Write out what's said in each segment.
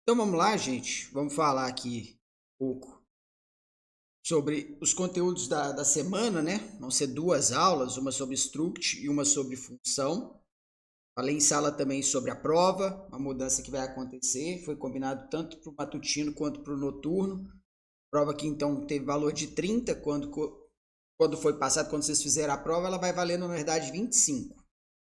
Então vamos lá, gente. Vamos falar aqui um pouco sobre os conteúdos da semana, né? Vão ser duas aulas, uma sobre struct e uma sobre função. Falei em sala também sobre a prova, uma mudança que vai acontecer. Foi combinado tanto para o matutino quanto para o noturno. Prova que então teve valor de 30 quando foi passado, quando vocês fizeram a prova, ela vai valer na verdade 25.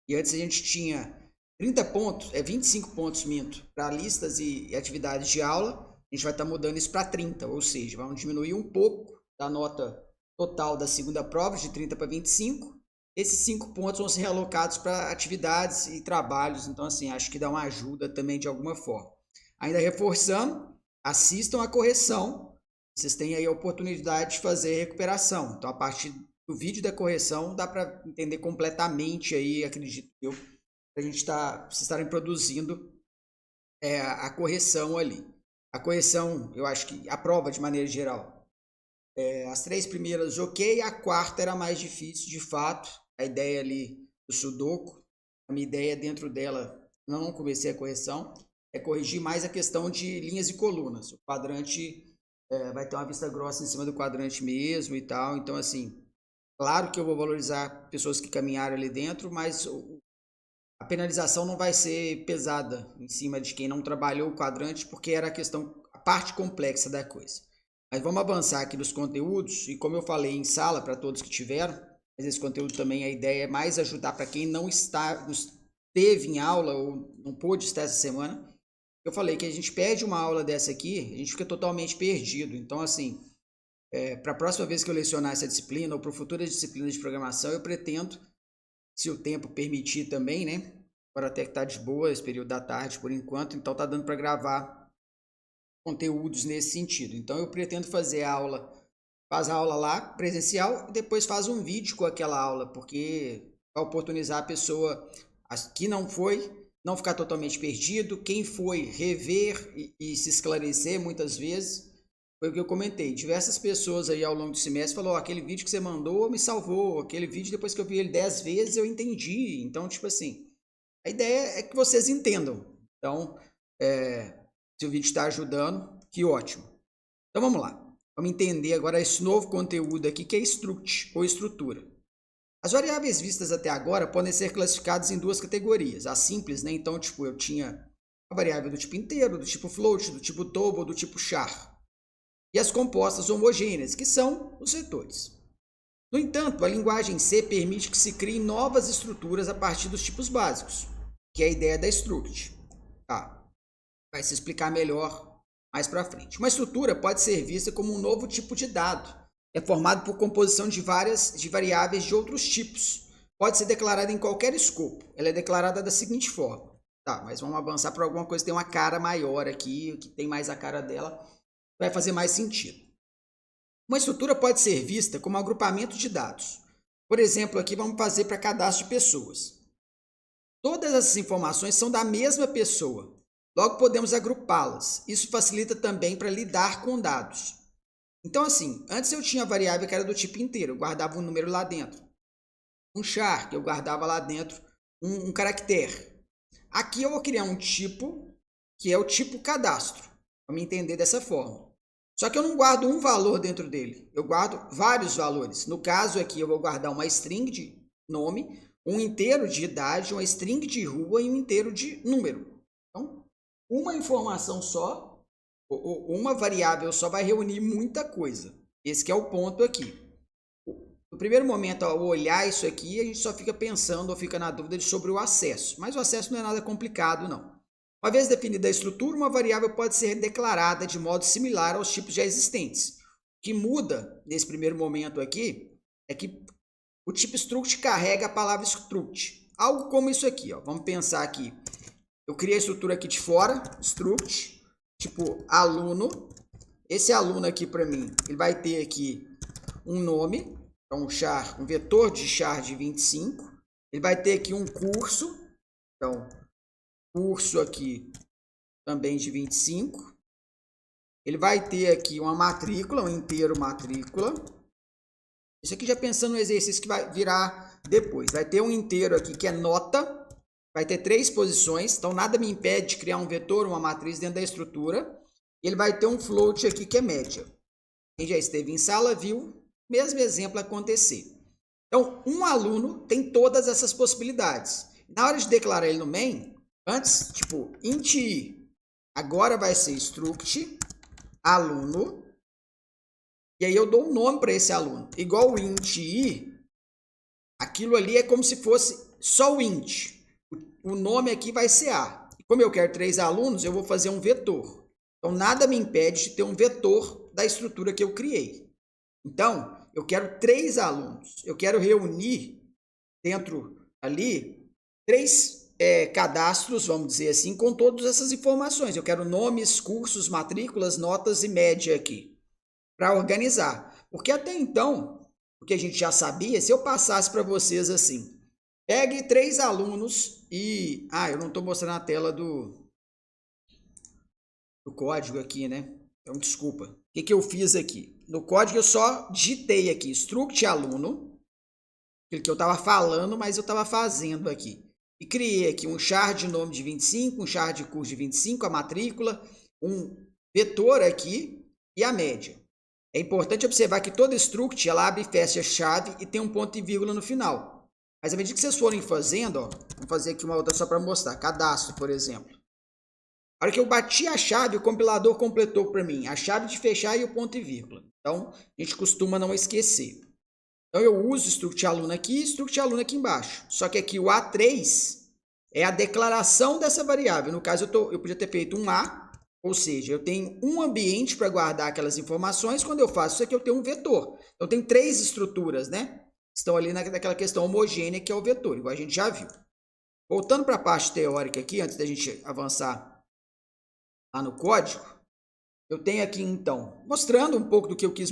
E antes a gente tinha 30 pontos, 25 pontos, minto, para listas e atividades de aula. A gente vai estar mudando isso para 30, ou seja, vamos diminuir um pouco da nota total da segunda prova, de 30 para 25. Esses 5 pontos vão ser realocados para atividades e trabalhos, então assim, acho que dá uma ajuda também de alguma forma. Ainda reforçando, assistam a correção, vocês têm aí a oportunidade de fazer recuperação. Então, a partir do vídeo da correção, dá para entender completamente aí, acredito eu, a gente vocês estarem produzindo a correção ali. A correção, eu acho que a prova de maneira geral, as 3 primeiras ok, a quarta era mais difícil de fato, a ideia ali do Sudoku, a minha ideia dentro dela, não comecei a correção, é corrigir mais a questão de linhas e colunas. O quadrante vai ter uma vista grossa em cima do quadrante mesmo e tal, então assim, claro que eu vou valorizar pessoas que caminharam ali dentro, mas a penalização não vai ser pesada em cima de quem não trabalhou o quadrante, porque era a parte complexa da coisa. Mas vamos avançar aqui nos conteúdos, e como eu falei em sala para todos que tiveram, mas esse conteúdo também, a ideia é mais ajudar para quem não esteve em aula ou não pôde estar essa semana. Eu falei que a gente perde uma aula dessa aqui, a gente fica totalmente perdido. Então, assim, para a próxima vez que eu lecionar essa disciplina, ou para futuras disciplinas de programação, eu pretendo, se o tempo permitir também, né? Agora até que tá de boa esse período da tarde por enquanto, então tá dando para gravar conteúdos nesse sentido. Então eu pretendo fazer a aula, faz a aula lá, presencial, e depois faz um vídeo com aquela aula, porque vai oportunizar a pessoa que não foi, não ficar totalmente perdido, quem foi rever e se esclarecer muitas vezes. Foi o que eu comentei. Diversas pessoas aí ao longo do semestre falaram, aquele vídeo que você mandou me salvou, aquele vídeo depois que eu vi ele 10 vezes eu entendi. Então, tipo assim, a ideia é que vocês entendam. Então, se o vídeo está ajudando, que ótimo. Então vamos lá. Vamos entender agora esse novo conteúdo aqui que é struct, ou estrutura. As variáveis vistas até agora podem ser classificadas em duas categorias. A simples, né? Então, tipo, eu tinha a variável do tipo inteiro, do tipo float, do tipo double, do tipo char. E as compostas homogêneas, que são os vetores. No entanto, a linguagem C permite que se criem novas estruturas a partir dos tipos básicos, que é a ideia da struct. Tá. Vai se explicar melhor mais para frente. Uma estrutura pode ser vista como um novo tipo de dado. É formado por composição de variáveis de outros tipos. Pode ser declarada em qualquer escopo. Ela é declarada da seguinte forma. Tá, mas vamos avançar para alguma coisa que tem uma cara maior aqui, que tem mais a cara dela, vai fazer mais sentido. Uma estrutura pode ser vista como um agrupamento de dados. Por exemplo, aqui vamos fazer para cadastro de pessoas. Todas essas informações são da mesma pessoa, logo podemos agrupá-las. Isso facilita também para lidar com dados. Então, assim, antes eu tinha a variável que era do tipo inteiro, eu guardava um número lá dentro. Um char, que eu guardava lá dentro um caractere. Aqui eu vou criar um tipo, que é o tipo cadastro. Vamos entender dessa forma. Só que eu não guardo um valor dentro dele, eu guardo vários valores. No caso aqui eu vou guardar uma string de nome, um inteiro de idade, uma string de rua e um inteiro de número. Então, uma informação só, uma variável só vai reunir muita coisa. Esse que é o ponto aqui. No primeiro momento, ao olhar isso aqui, a gente só fica pensando ou fica na dúvida sobre o acesso. Mas o acesso não é nada complicado, não. Uma vez definida a estrutura, uma variável pode ser declarada de modo similar aos tipos já existentes. O que muda nesse primeiro momento aqui é que o tipo struct carrega a palavra struct. Algo como isso aqui. Ó. Vamos pensar aqui. Eu criei a estrutura aqui de fora, struct, tipo aluno. Esse aluno aqui para mim, ele vai ter aqui um nome, então um vetor de char de 25. Ele vai ter aqui um curso, então curso aqui também de 25. Ele vai ter aqui uma matrícula, um inteiro matrícula. Isso aqui já pensando no exercício que vai virar depois. Vai ter um inteiro aqui que é nota. vai ter 3 posições, então nada me impede de criar um vetor, uma matriz dentro da estrutura. E ele vai ter um float aqui que é média. Quem já esteve em sala viu, mesmo exemplo acontecer. Então, um aluno tem todas essas possibilidades. Na hora de declarar ele no main, antes, tipo, int i, agora vai ser struct aluno, e aí eu dou um nome para esse aluno. Igual o int i, aquilo ali é como se fosse só o int. O nome aqui vai ser a. E como eu quero 3 alunos, eu vou fazer um vetor. Então, nada me impede de ter um vetor da estrutura que eu criei. Então, eu quero 3 alunos. Eu quero reunir dentro ali 3 cadastros, vamos dizer assim, com todas essas informações. Eu quero nomes, cursos, matrículas, notas e média aqui, para organizar. Porque até então, o que a gente já sabia, se eu passasse para vocês assim, pegue 3 alunos e... eu não estou mostrando a tela do código aqui, né? Então, desculpa. O que eu fiz aqui? No código eu só digitei aqui, struct aluno, aquilo que eu estava falando, mas eu estava fazendo aqui. E criei aqui um char de nome de 25, um char de curso de 25, a matrícula, um vetor aqui e a média. É importante observar que toda struct, ela abre e fecha a chave e tem um ponto e vírgula no final. Mas à medida que vocês forem fazendo, ó, vamos fazer aqui uma outra só para mostrar. Cadastro, por exemplo. A hora que eu bati a chave, o compilador completou para mim a chave de fechar e o ponto e vírgula. Então, a gente costuma não esquecer. Então, eu uso struct aluno aqui e struct aluno aqui embaixo. Só que aqui o A3 é a declaração dessa variável. No caso, eu podia ter feito um A, ou seja, eu tenho um ambiente para guardar aquelas informações. Quando eu faço isso aqui, eu tenho um vetor. Então, eu tenho 3 estruturas, né? Estão ali naquela questão homogênea que é o vetor, igual a gente já viu. Voltando para a parte teórica aqui, antes da gente avançar lá no código, eu tenho aqui, então, mostrando um pouco do que eu quis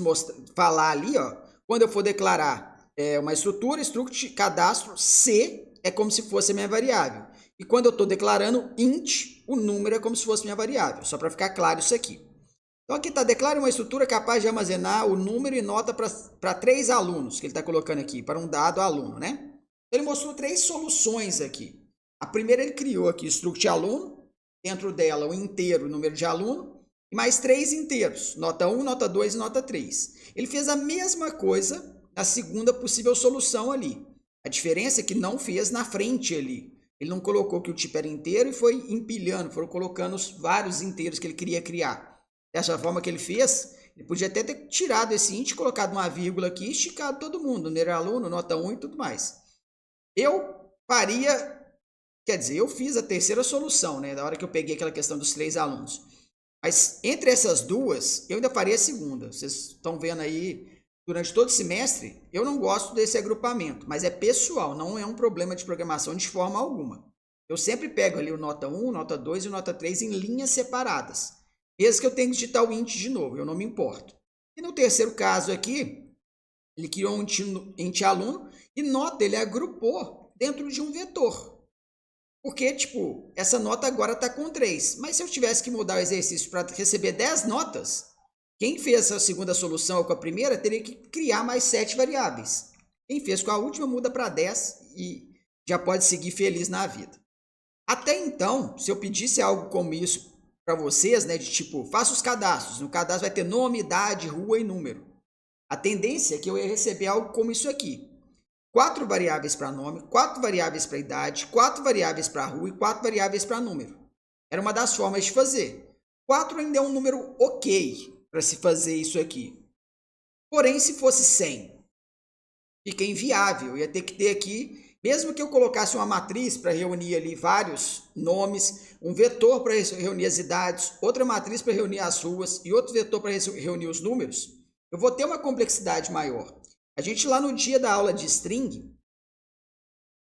falar ali, ó. Quando eu for declarar uma estrutura, struct, cadastro, C é como se fosse a minha variável. E quando eu estou declarando int, o número é como se fosse minha variável, só para ficar claro isso aqui. Então, aqui está, declare uma estrutura capaz de armazenar o número e nota para 3 alunos, que ele está colocando aqui, para um dado aluno, né? Ele mostrou 3 soluções aqui. A primeira ele criou aqui, struct aluno, dentro dela o inteiro, o número de aluno, e mais 3 inteiros, nota 1, nota 2 e nota 3. Ele fez a mesma coisa na segunda possível solução ali. A diferença é que não fez na frente ali. Ele não colocou que o tipo era inteiro e foi empilhando, foram colocando os vários inteiros que ele queria criar. Dessa forma que ele fez, ele podia até ter tirado esse int, colocado uma vírgula aqui e esticado todo mundo, número aluno, nota 1 e tudo mais. Eu faria... Quer dizer, eu fiz a terceira solução, né? Da hora que eu peguei aquela questão dos 3 alunos. Mas entre essas duas, eu ainda faria a segunda. Vocês estão vendo aí, durante todo o semestre, eu não gosto desse agrupamento. Mas é pessoal, não é um problema de programação de forma alguma. Eu sempre pego ali o nota 1, nota 2 e o nota 3 em linhas separadas. Mesmo que eu tenha que digitar o int de novo, eu não me importo. E no terceiro caso aqui, ele criou um int aluno e nota, ele agrupou dentro de um vetor. Porque, tipo, essa nota agora está com 3. Mas se eu tivesse que mudar o exercício para receber 10 notas, quem fez a segunda solução ou com a primeira teria que criar mais 7 variáveis. Quem fez com a última muda para 10 e já pode seguir feliz na vida. Até então, se eu pedisse algo como isso para vocês, né, de tipo, faça os cadastros. No cadastro vai ter nome, idade, rua e número. A tendência é que eu ia receber algo como isso aqui. 4 variáveis para nome, 4 variáveis para idade, 4 variáveis para rua e 4 variáveis para número. Era uma das formas de fazer. 4 ainda é um número ok para se fazer isso aqui. Porém, se fosse 100, fica inviável. Eu ia ter que ter aqui, mesmo que eu colocasse uma matriz para reunir ali vários nomes, um vetor para reunir as idades, outra matriz para reunir as ruas e outro vetor para reunir os números, eu vou ter uma complexidade maior. A gente lá no dia da aula de string,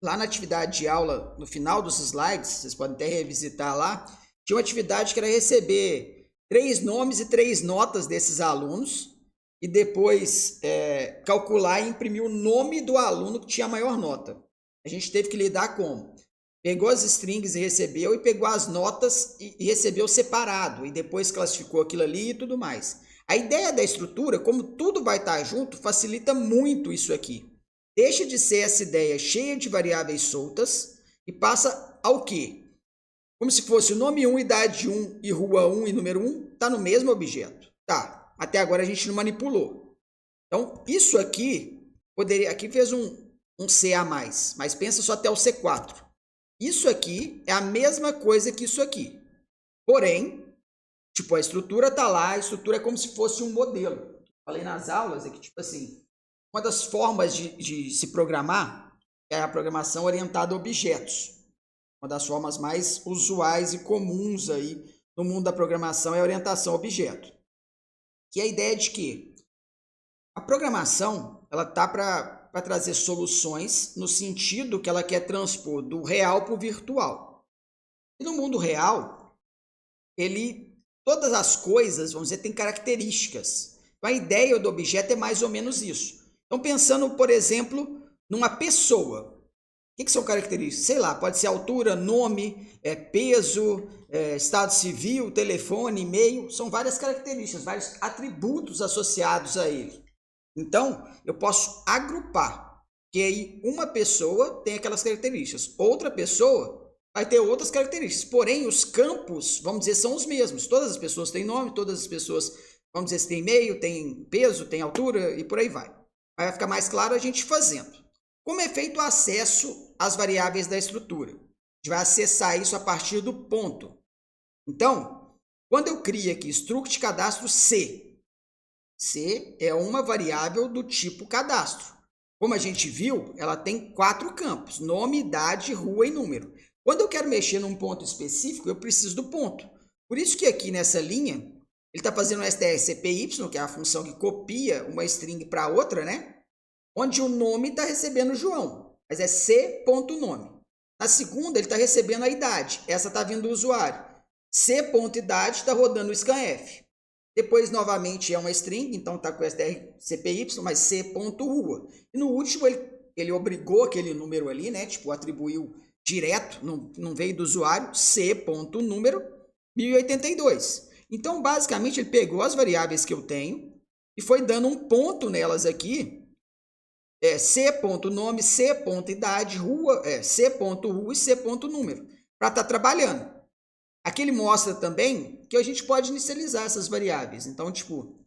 lá na atividade de aula, no final dos slides, vocês podem até revisitar lá, tinha uma atividade que era receber 3 nomes e 3 notas desses alunos e depois calcular e imprimir o nome do aluno que tinha a maior nota. A gente teve que lidar como? Pegou as strings e recebeu, e pegou as notas e recebeu separado, e depois classificou aquilo ali e tudo mais. A ideia da estrutura, como tudo vai estar junto, facilita muito isso aqui. Deixa de ser essa ideia cheia de variáveis soltas e passa ao quê? Como se fosse o nome 1, idade 1 e rua 1 e número 1, está no mesmo objeto. Tá, até agora a gente não manipulou. Então, isso aqui, aqui fez um C a mais, mas pensa só até o C4. Isso aqui é a mesma coisa que isso aqui. Porém, tipo, a estrutura está lá, a estrutura é como se fosse um modelo. Falei nas aulas, é que, tipo assim, uma das formas de se programar é a programação orientada a objetos. Uma das formas mais usuais e comuns aí no mundo da programação é a orientação a objeto. Que é a ideia de que a programação ela tá para trazer soluções no sentido que ela quer transpor do real para o virtual. E no mundo real, todas as coisas, vamos dizer, têm características. Então, a ideia do objeto é mais ou menos isso. Então, pensando, por exemplo, numa pessoa. O que são características? Sei lá, pode ser altura, nome, peso, estado civil, telefone, e-mail. São várias características, vários atributos associados a ele. Então, eu posso agrupar, que aí uma pessoa tem aquelas características, outra pessoa vai ter outras características. Porém, os campos, vamos dizer, são os mesmos. Todas as pessoas têm nome, todas as pessoas, vamos dizer, têm e-mail, têm peso, têm altura e por aí vai. Aí vai ficar mais claro a gente fazendo. Como é feito o acesso às variáveis da estrutura? A gente vai acessar isso a partir do ponto. Então, quando eu crio aqui struct cadastro C, C é uma variável do tipo cadastro. Como a gente viu, ela tem 4 campos, nome, idade, rua e número. Quando eu quero mexer num ponto específico, eu preciso do ponto. Por isso que aqui nessa linha, ele está fazendo o strcpy, que é a função que copia uma string para outra, né? Onde o nome está recebendo João, mas é c.nome. Na segunda, ele está recebendo a idade, essa está vindo do usuário. c.idade está rodando o scanf. Depois, novamente, é uma string, então está com strcpy, mas c.rua. E no último, ele obrigou aquele número ali, né? Tipo, atribuiu direto, não veio do usuário, c.número 1082. Então, basicamente, ele pegou as variáveis que eu tenho e foi dando um ponto nelas aqui, c.nome, c.idade, rua, c.rua e c.número, para estar trabalhando. Aqui ele mostra também que a gente pode inicializar essas variáveis. Então, tipo,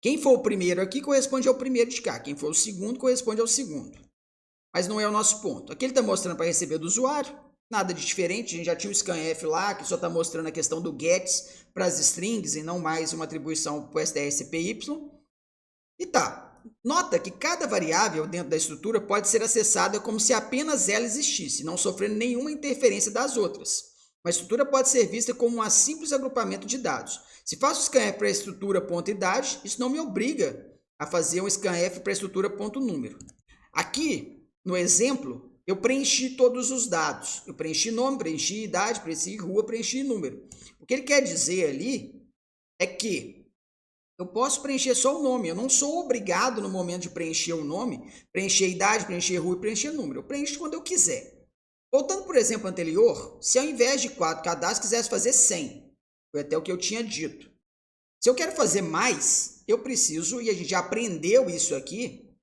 quem for o primeiro aqui corresponde ao primeiro de cá, quem for o segundo corresponde ao segundo. Mas não é o nosso ponto. Aqui ele está mostrando para receber do usuário, nada de diferente, a gente já tinha o scanf lá, que só está mostrando a questão do gets para as strings e não mais uma atribuição para o strcpy. E tá. Nota que cada variável dentro da estrutura pode ser acessada como se apenas ela existisse, não sofrendo nenhuma interferência das outras. Uma estrutura pode ser vista como um simples agrupamento de dados. Se faço scanf para a estrutura .idade, isso não me obriga a fazer um scanf para a estrutura .número. Aqui, no exemplo, eu preenchi todos os dados. Eu preenchi nome, preenchi idade, preenchi rua, preenchi número. O que ele quer dizer ali é que eu posso preencher só o nome, eu não sou obrigado no momento de preencher o nome, preencher a idade, preencher a rua e preencher o número. Eu preencho quando eu quiser. Voltando por exemplo anterior, se ao invés de 4 cadastros quisesse fazer 100, foi até o que eu tinha dito. Se eu quero fazer mais, eu preciso, e a gente já aprendeu isso aqui,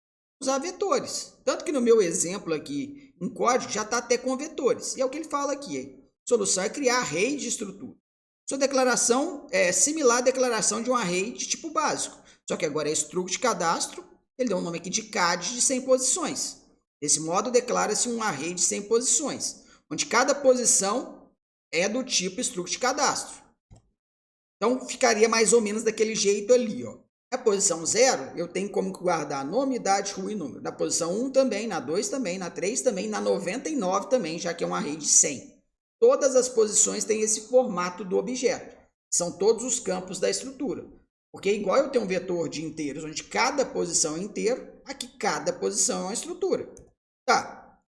usar vetores. Tanto que no meu exemplo aqui, em código, já está até com vetores. E é o que ele fala aqui. A solução é criar array de estrutura. Sua declaração é similar à declaração de um array de tipo básico. Só que agora é struct cadastro, ele deu um nome aqui de CAD de 100 posições. Desse modo, declara-se um array de 100 posições, onde cada posição é do tipo struct cadastro. Então, ficaria mais ou menos daquele jeito ali, ó. Na posição 0, eu tenho como guardar nome, idade, rua e número. Na posição 1 também, na 2 também, na 3 também, na 99 também, já que é um array de 100. Todas as posições têm esse formato do objeto. São todos os campos da estrutura. Porque igual eu tenho um vetor de inteiros, onde cada posição é inteiro, aqui cada posição é uma estrutura. Tá.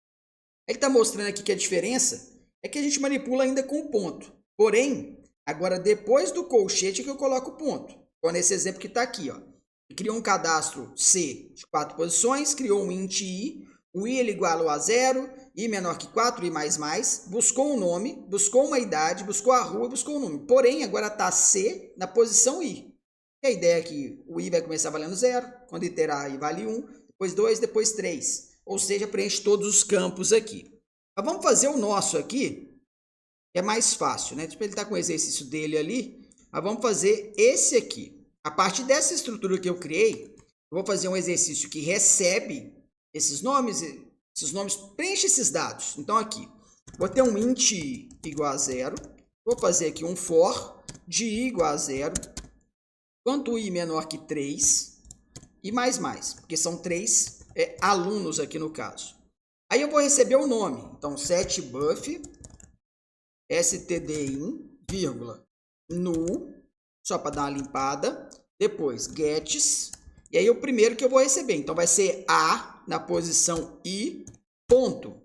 Ele está mostrando aqui que a diferença é que a gente manipula ainda com o ponto. Porém, agora depois do colchete é que eu coloco o ponto. Então, nesse exemplo que está aqui, ó. Ele criou um cadastro C de 4 posições, criou um int i, o i ele iguala a 0, i menor que 4, i mais, buscou um nome, buscou uma idade, buscou a rua, buscou um número. Porém, agora está C na posição i. E a ideia é que o i vai começar valendo 0, quando iterar i vale 1, depois 2, depois 3. Ou seja, preenche todos os campos aqui. Mas vamos fazer o nosso aqui, que é mais fácil, né? Tipo, ele está com o exercício dele ali, mas vamos fazer esse aqui. A partir dessa estrutura que eu criei, eu vou fazer um exercício que recebe esses nomes, preenche esses dados. Então, aqui, vou ter um int i igual a 0, vou fazer aqui um for de i igual a 0, quanto i menor que 3, e mais, porque são 3 alunos aqui no caso. Aí eu vou receber o nome, então setBuff, stdin, vírgula, nu, só para dar uma limpada, depois gets, e aí o primeiro que eu vou receber, então vai ser a na posição i, ponto.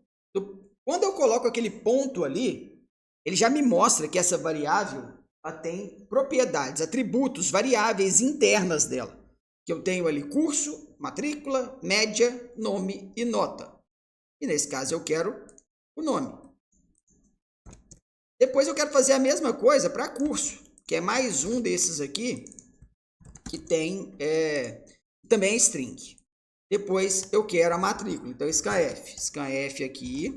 Quando eu coloco aquele ponto ali, ele já me mostra que essa variável ela tem propriedades, atributos, variáveis internas dela. Que eu tenho ali curso, matrícula, média, nome e nota. E nesse caso eu quero o nome. Depois eu quero fazer a mesma coisa para curso, que é mais um desses aqui, que tem também é string. Depois eu quero a matrícula, então scanf aqui,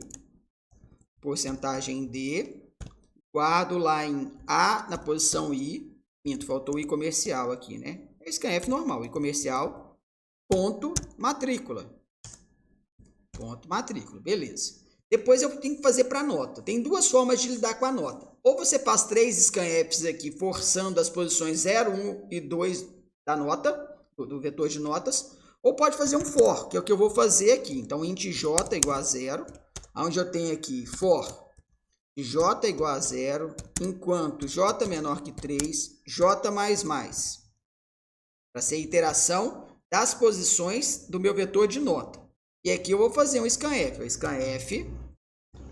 porcentagem D, guardo lá em A na posição I, faltou o I comercial aqui, né? É scanf normal, I comercial, ponto matrícula. Ponto matrícula, beleza. Depois eu tenho que fazer para nota. Tem duas formas de lidar com a nota. Ou você faz 3 scanfs aqui, forçando as posições 0, 1 e 2 da nota, do vetor de notas, ou pode fazer um for, que é o que eu vou fazer aqui. Então, int j igual a 0, onde eu tenho aqui for j igual a 0, enquanto j menor que 3, j mais. Para ser a iteração das posições do meu vetor de nota. E aqui eu vou fazer um scanf,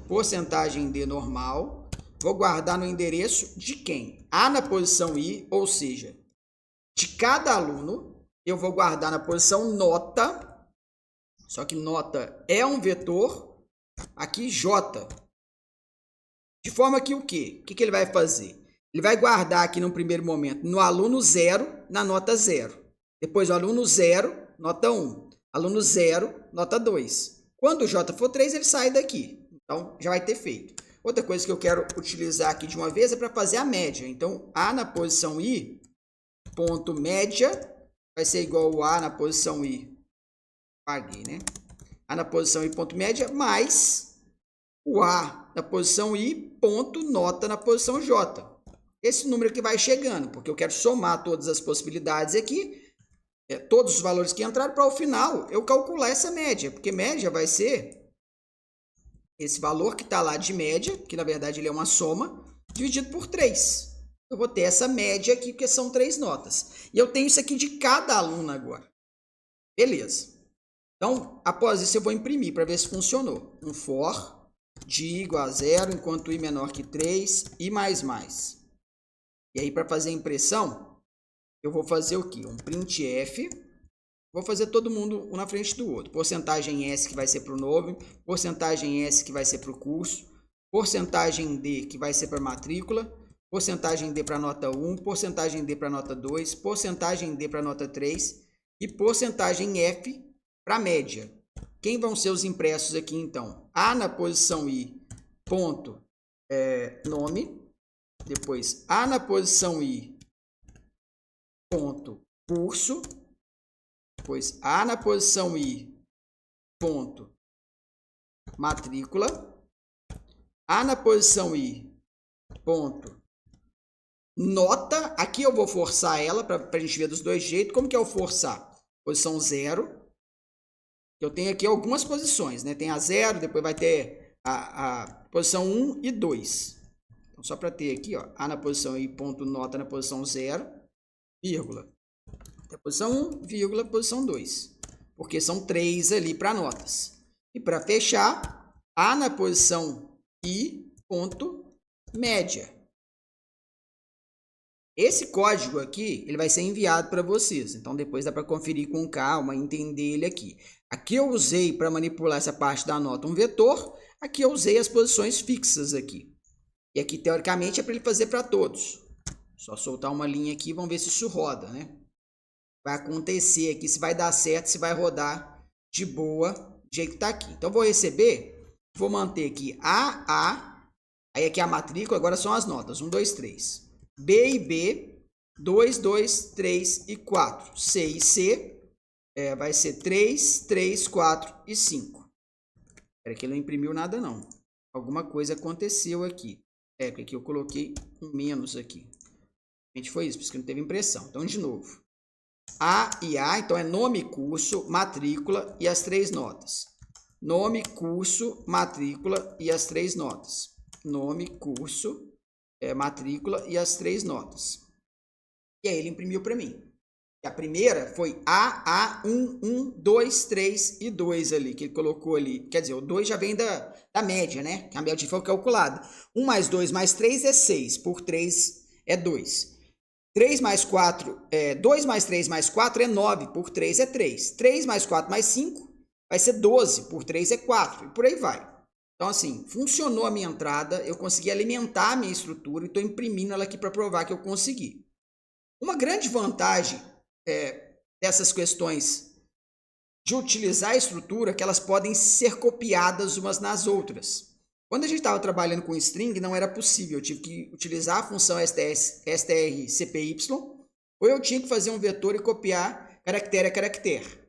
porcentagem D normal, vou guardar no endereço de quem? A na posição I, ou seja, de cada aluno, eu vou guardar na posição nota, só que nota é um vetor, aqui J. De forma que o quê? O que ele vai fazer? Ele vai guardar aqui no primeiro momento no aluno 0, na nota 0. Depois o aluno 0, nota 1. Aluno 0, nota 2. Quando o J for 3, ele sai daqui. Então, já vai ter feito. Outra coisa que eu quero utilizar aqui de uma vez é para fazer a média. Então, A na posição I, ponto média, vai ser igual a na posição I. Paguei, né? A na posição I, ponto média, mais o A na posição I, ponto nota na posição J. Esse número que vai chegando, porque eu quero somar todas as possibilidades aqui, todos os valores que entraram, para ao final eu calcular essa média, porque média vai ser esse valor que está lá de média, que na verdade ele é uma soma, dividido por 3. Eu vou ter essa média aqui, porque são 3 notas. E eu tenho isso aqui de cada aluno agora. Beleza. Então, após isso eu vou imprimir para ver se funcionou. Um for de i igual a 0, enquanto i menor que 3, i mais. E aí, para fazer a impressão, eu vou fazer o quê? Um printf. Vou fazer todo mundo um na frente do outro. Porcentagem S que vai ser para o novo, porcentagem S que vai ser para o curso, porcentagem D que vai ser para a matrícula, porcentagem D para a nota 1, porcentagem D para a nota 2, porcentagem D para a nota 3 e porcentagem F para a média. Quem vão ser os impressos aqui, então? A na posição I, ponto, nome. Depois, A na posição I, ponto, curso. Depois, A na posição I, ponto, matrícula. A na posição I, ponto, nota. Aqui eu vou forçar ela para a gente ver dos dois jeitos. Como que é o forçar? Posição 0. Eu tenho aqui algumas posições, né? Tem a 0, depois vai ter a posição 1 e 2. Então, só para ter aqui, ó, A na posição I, ponto, nota na posição 0, vírgula. A posição 1, vírgula, posição 2. Porque são 3 ali para notas. E para fechar, A na posição I, ponto, média. Esse código aqui, ele vai ser enviado para vocês. Então, depois dá para conferir com calma, entender ele aqui. Aqui eu usei para manipular essa parte da nota um vetor. Aqui eu usei as posições fixas aqui. E aqui, teoricamente, é para ele fazer para todos. Só soltar uma linha aqui e vamos ver se isso roda, né? Vai acontecer aqui, se vai dar certo, se vai rodar de boa, do jeito que está aqui. Então, eu vou receber Vou manter aqui A, aí aqui a matrícula, agora são as notas, 1, 2, 3. B e B, 2, 2, 3 e 4. C e C, vai ser 3, 3, 4 e 5. Espera que ele não imprimiu nada não. Alguma coisa aconteceu aqui. Porque aqui eu coloquei um menos aqui. Gente, foi isso, por isso que não teve impressão. Então, de novo. A e A, então é nome, curso, matrícula e as 3 notas. Nome, curso, matrícula e as 3 notas. Nome, curso, matrícula e as 3 notas. E aí ele imprimiu para mim. E a primeira foi A, 1, 1, 2, 3 e 2 ali, que ele colocou ali. Quer dizer, o 2 já vem da média, né? Que a média foi calculada. 1 mais 2 mais 3 é 6, por 3 é 2. 3 mais 4, 2 mais 3 mais 4 é 9, por 3 é 3. 3 mais 4 mais 5 vai ser 12, por 3 é 4, e por aí vai. Então, assim, funcionou a minha entrada, eu consegui alimentar a minha estrutura e estou imprimindo ela aqui para provar que eu consegui. Uma grande vantagem dessas questões de utilizar a estrutura, que elas podem ser copiadas umas nas outras. Quando a gente estava trabalhando com string, não era possível, eu tive que utilizar a função strcpy, ou eu tinha que fazer um vetor e copiar caractere a caractere.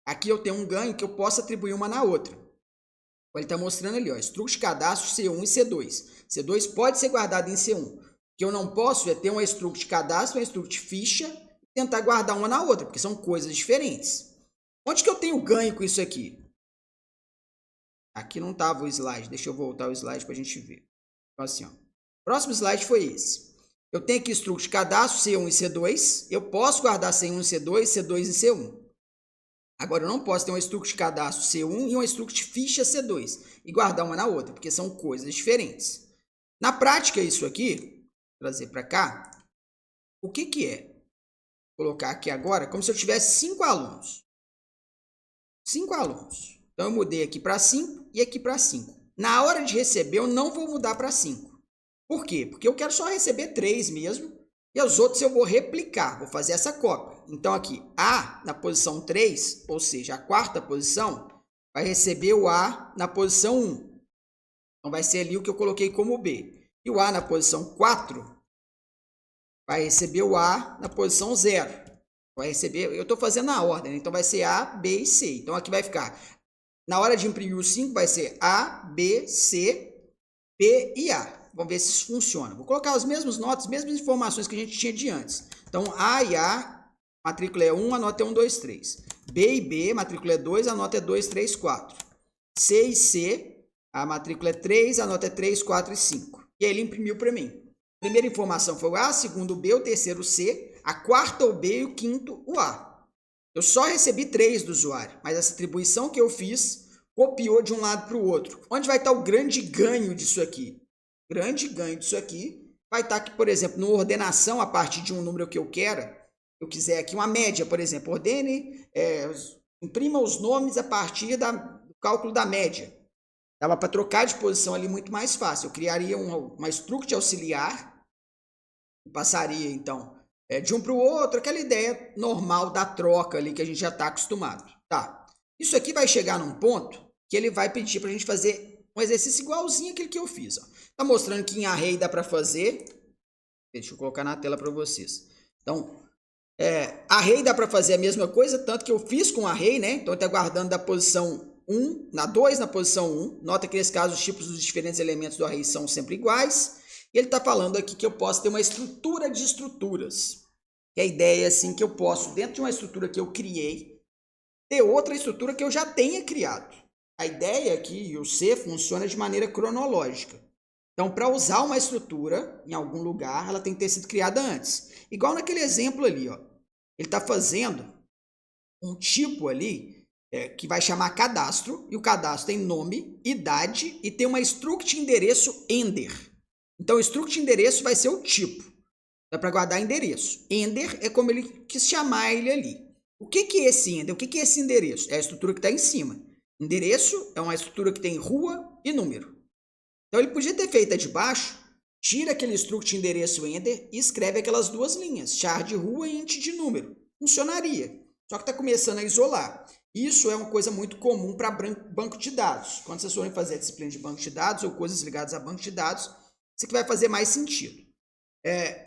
Aqui eu tenho um ganho que eu posso atribuir uma na outra. Ele está mostrando ali, ó, struct cadastro C1 e C2. C2 pode ser guardado em C1. O que eu não posso é ter uma struct cadastro, uma struct ficha, tentar guardar uma na outra, porque são coisas diferentes. Onde que eu tenho ganho com isso aqui? Aqui não estava o slide, deixa eu voltar o slide para a gente ver. Então assim, ó, o próximo slide foi esse. Eu tenho aqui struct cadastro C1 e C2, eu posso guardar C1 e C2, C2 e C1. Agora eu não posso ter uma struct cadastro C1 e uma struct ficha C2 e guardar uma na outra, porque são coisas diferentes. Na prática isso aqui, vou trazer para cá, o que que é? Vou colocar aqui agora como se eu tivesse 5 alunos. 5 alunos. Então, eu mudei aqui para 5 e aqui para 5. Na hora de receber, eu não vou mudar para 5. Por quê? Porque eu quero só receber 3 mesmo. E os outros eu vou replicar, vou fazer essa cópia. Então, aqui, A na posição 3, ou seja, a quarta posição, vai receber o A na posição 1. Então, vai ser ali o que eu coloquei como B. E o A na posição 4 vai receber o A na posição 0. Vai receber, eu estou fazendo na ordem, né? Então vai ser A, B e C. Então aqui vai ficar, na hora de imprimir o 5, vai ser A, B, C, B e A. Vamos ver se isso funciona. Vou colocar as mesmas notas, as mesmas informações que a gente tinha de antes. Então A e A, matrícula é 1, a nota é 1, 2, 3. B e B, matrícula é 2, a nota é 2, 3, 4. C e C, a matrícula é 3, a nota é 3, 4 e 5. E aí ele imprimiu para mim. A primeira informação foi o A, segundo o B, o terceiro o C, a quarta o B e o quinto o A. Eu só recebi 3 do usuário, mas essa atribuição que eu fiz copiou de um lado para o outro. Onde vai estar o grande ganho disso aqui? O grande ganho disso aqui vai estar aqui, por exemplo, na ordenação a partir de um número que eu quero. Eu quiser aqui uma média, por exemplo, ordene, imprima os nomes a partir do cálculo da média. Dava para trocar de posição ali muito mais fácil. Eu criaria uma struct auxiliar, passaria então de um para o outro, aquela ideia normal da troca ali que a gente já está acostumado. Tá. Isso aqui vai chegar num ponto que ele vai pedir para a gente fazer um exercício igualzinho aquele que eu fiz. Está mostrando que em array dá para fazer. Deixa eu colocar na tela para vocês. Então, array dá para fazer a mesma coisa, tanto que eu fiz com array, né? Então, está guardando da posição 1, na 2 na posição 1. Nota que nesse caso os tipos dos diferentes elementos do array são sempre iguais. E ele está falando aqui que eu posso ter uma estrutura de estruturas. E a ideia é assim que eu posso, dentro de uma estrutura que eu criei, ter outra estrutura que eu já tenha criado. A ideia é que o C funciona de maneira cronológica. Então, para usar uma estrutura em algum lugar, ela tem que ter sido criada antes. Igual naquele exemplo ali, ó. Ele está fazendo um tipo ali que vai chamar cadastro, e o cadastro tem nome, idade e tem uma struct endereço ender. Então, o struct endereço vai ser o tipo. Dá para guardar endereço. Ender é como ele quis chamar ele ali. O que é esse ender? O que é esse endereço? É a estrutura que está em cima. Endereço é uma estrutura que tem rua e número. Então, ele podia ter feito a de baixo, tira aquele struct endereço ender e escreve aquelas duas linhas, char de rua e int de número. Funcionaria. Só que está começando a isolar. Isso é uma coisa muito comum para banco de dados. Quando vocês forem fazer a disciplina de banco de dados ou coisas ligadas a banco de dados, isso aqui vai fazer mais sentido.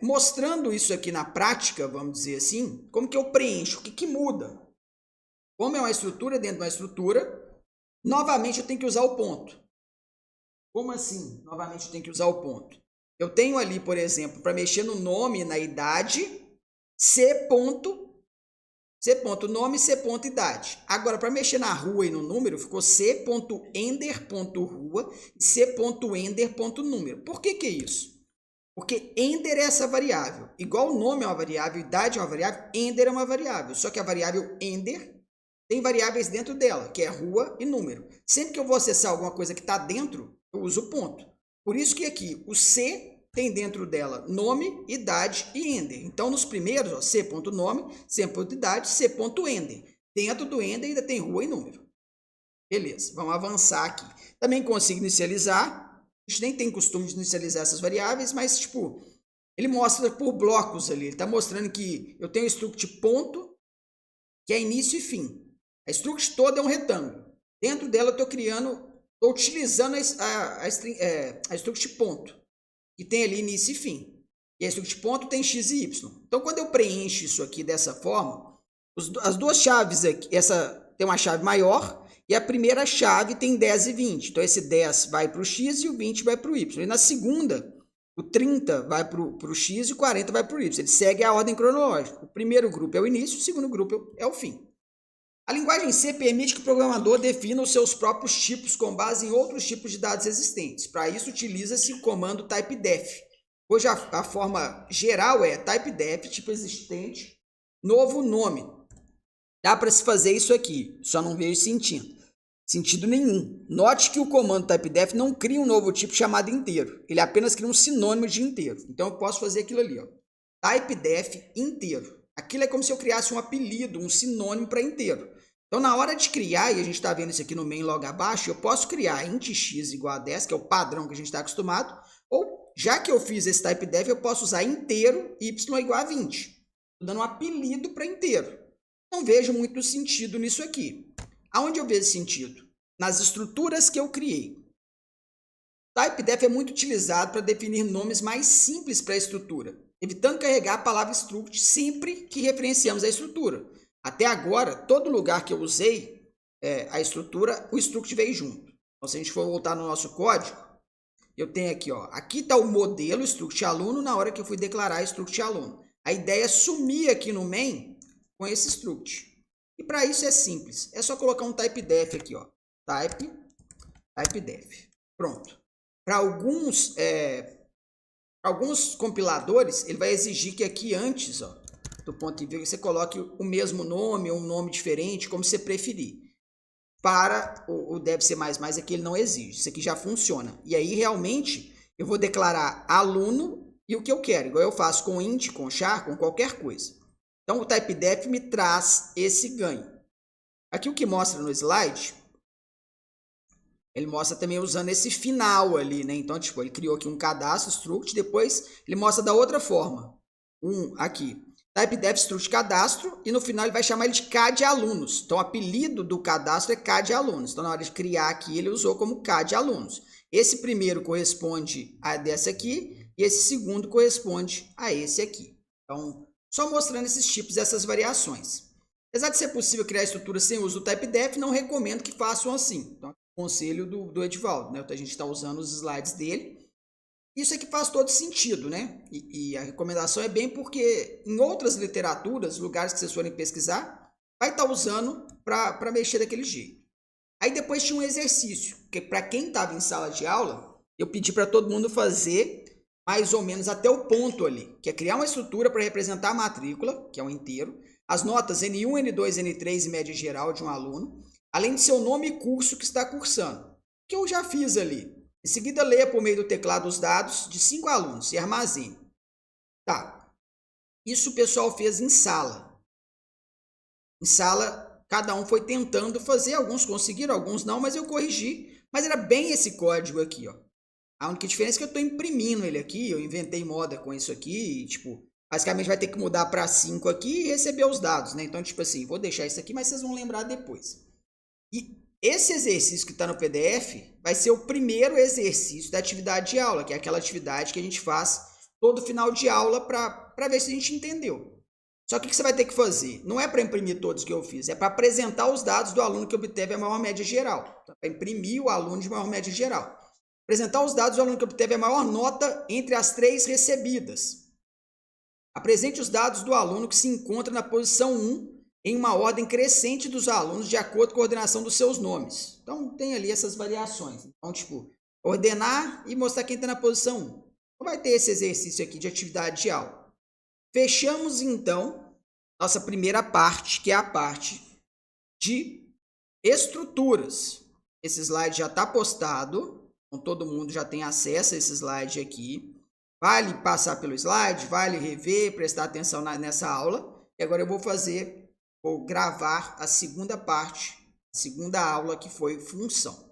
Mostrando isso aqui na prática, vamos dizer assim, como que eu preencho, o que muda? Como é uma estrutura dentro de uma estrutura, novamente eu tenho que usar o ponto. Como assim? Novamente eu tenho que usar o ponto. Eu tenho ali, por exemplo, para mexer no nome e na idade, C ponto nome, C ponto idade. Agora, para mexer na rua e no número, ficou C.ender.rua e C.ender.número. Por que é isso? Porque ender é essa variável. Igual o nome é uma variável, idade é uma variável, ender é uma variável. Só que a variável ender tem variáveis dentro dela, que é rua e número. Sempre que eu vou acessar alguma coisa que está dentro, eu uso o ponto. Por isso que aqui o C tem dentro dela nome, idade e ender. Então, nos primeiros, ó, C.nome, C.idade, C.ender. Dentro do ender ainda tem rua e número. Beleza, vamos avançar aqui. Também consigo inicializar. A gente nem tem costume de inicializar essas variáveis, mas, tipo, ele mostra por blocos ali. Ele está mostrando que eu tenho um struct ponto, que é início e fim. A struct toda é um retângulo. Dentro dela eu estou utilizando a struct ponto, que tem ali início e fim. E a struct ponto tem x e y. Então, quando eu preencho isso aqui dessa forma, as duas chaves aqui, essa tem uma chave maior e a primeira chave tem 10 e 20. Então, esse 10 vai para o x e o 20 vai para o y. E na segunda, o 30 vai para o x e o 40 vai para o y. Ele segue a ordem cronológica. O primeiro grupo é o início, o segundo grupo é o fim. A linguagem C permite que o programador defina os seus próprios tipos com base em outros tipos de dados existentes. Para isso, utiliza-se o comando typedef. Hoje, a forma geral é typedef, tipo existente, novo nome. Dá para se fazer isso aqui, só não vejo sentido nenhum. Note que o comando typedef não cria um novo tipo chamado inteiro. Ele apenas cria um sinônimo de inteiro. Então, eu posso fazer aquilo ali, ó. Typedef inteiro. Aquilo é como se eu criasse um apelido, um sinônimo para inteiro. Então, na hora de criar, e a gente está vendo isso aqui no main logo abaixo, eu posso criar int x igual a 10, que é o padrão que a gente está acostumado, ou, já que eu fiz esse typedef, eu posso usar inteiro y igual a 20. Estou dando um apelido para inteiro. Não vejo muito sentido nisso aqui. Aonde eu vejo sentido? Nas estruturas que eu criei. Typedef é muito utilizado para definir nomes mais simples para a estrutura, evitando carregar a palavra struct sempre que referenciamos a estrutura. Até agora, todo lugar que eu usei a estrutura, o struct veio junto. Então, se a gente for voltar no nosso código, eu tenho aqui, ó, aqui está o modelo struct aluno na hora que eu fui declarar struct aluno. A ideia é sumir aqui no main com esse struct. E para isso é simples, é só colocar um typedef aqui, ó, typedef. Pronto. Para alguns compiladores, ele vai exigir que aqui antes, ó, do ponto de vista, você coloque o mesmo nome ou um nome diferente, como você preferir. Para o deve ser mais, aqui ele não exige. Isso aqui já funciona. E aí, realmente, eu vou declarar aluno e o que eu quero. Igual eu faço com int, com char, com qualquer coisa. Então, o typedef me traz esse ganho. Aqui o que mostra no slide, ele mostra também usando esse final ali, né? Então, tipo, ele criou aqui um cadastro, struct, depois ele mostra da outra forma. Aqui. Typedef struct cadastro e no final ele vai chamar ele de CAD alunos. Então, o apelido do cadastro é CAD alunos. Então, na hora de criar aqui, ele usou como CAD alunos. Esse primeiro corresponde a dessa aqui e esse segundo corresponde a esse aqui. Então, só mostrando esses tipos, essas variações. Apesar de ser possível criar estrutura sem uso do typedef, não recomendo que façam assim. Então, conselho do Edivaldo, né? Então, a gente está usando os slides dele. Isso aqui faz todo sentido, né? E a recomendação é bem porque em outras literaturas, lugares que vocês forem pesquisar, vai estar usando para mexer daquele jeito. Aí depois tinha um exercício, que para quem estava em sala de aula, eu pedi para todo mundo fazer mais ou menos até o ponto ali, que é criar uma estrutura para representar a matrícula, que é um inteiro, as notas N1, N2, N3 e média geral de um aluno, além de seu nome e curso que está cursando, que eu já fiz ali. Em seguida, leia por meio do teclado os dados de 5 alunos e armazene. Tá. Isso o pessoal fez em sala. Em sala, cada um foi tentando fazer. Alguns conseguiram, alguns não, mas eu corrigi. Mas era bem esse código aqui, ó. A única diferença é que eu estou imprimindo ele aqui. Eu inventei moda com isso aqui. E, tipo, Basicamente vai ter que mudar para 5 aqui e receber os dados, né? Então, tipo assim, vou deixar isso aqui, mas vocês vão lembrar depois. E esse exercício que está no PDF vai ser o primeiro exercício da atividade de aula, que é aquela atividade que a gente faz todo final de aula para ver se a gente entendeu. Só que o que você vai ter que fazer? Não é para imprimir todos que eu fiz, é para apresentar os dados do aluno que obteve a maior média geral. Então, para imprimir o aluno de maior média geral. Apresentar os dados do aluno que obteve a maior nota entre as 3 recebidas. Apresente os dados do aluno que se encontra na posição 1 em uma ordem crescente dos alunos de acordo com a ordenação dos seus nomes. Então, tem ali essas variações. Então, tipo, ordenar e mostrar quem está na posição 1. Então, vai ter esse exercício aqui de atividade de aula. Fechamos, então, nossa primeira parte, que é a parte de estruturas. Esse slide já está postado, então todo mundo já tem acesso a esse slide aqui. Vale passar pelo slide, vale rever, prestar atenção nessa aula. E agora eu vou gravar a segunda parte, a segunda aula, que foi função.